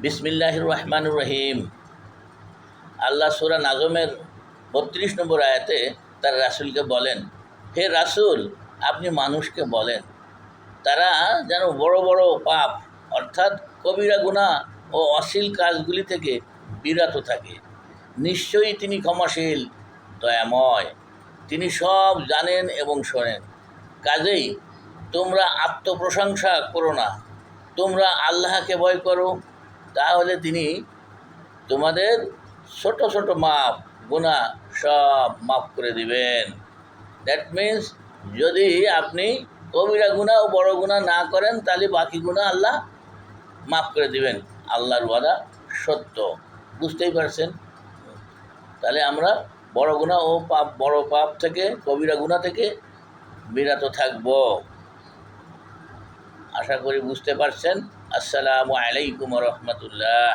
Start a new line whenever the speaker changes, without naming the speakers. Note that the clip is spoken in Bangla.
বিসমিল্লাহির রহমানির রহিম। আল্লাহ সূরা নাজমের ৩২ নম্বর আয়াতে তার রাসূলকে বলেন, হে রাসূল, আপনি মানুষকে বলেন তারা যেন বড় বড় পাপ অর্থাৎ কবিরা গুনাহ ও অশ্লীল কাজগুলি থেকে বিরত থাকে। নিশ্চয়ই তিনি ক্ষমাশীল, দয়াময়, তিনি সব জানেন এবং শোনেন। কাজেই তোমরা আত্মপ্রশংসা করো না, তোমরা আল্লাহকে ভয় করো, তাহলে তিনি তোমাদের ছোট ছোট গুনাহ সব মাফ করে দিবেন। দ্যাট মিন্স যদি আপনি কবিরা গুনাহ ও বড় গুনাহ না করেন তাহলে বাকি গুনাহ আল্লাহ মাফ করে দিবেন। আল্লাহর ওয়াদা সত্য। বুঝতেই পারছেন? তাহলে আমরা বড় গুনাহ ও বড় পাপ থেকে, কবিরা গুনাহ থেকে বিরত থাকব। আশা করি বুঝতে পারছেন। আসসালামু আলাইকুম ওয়া রাহমাতুল্লাহ।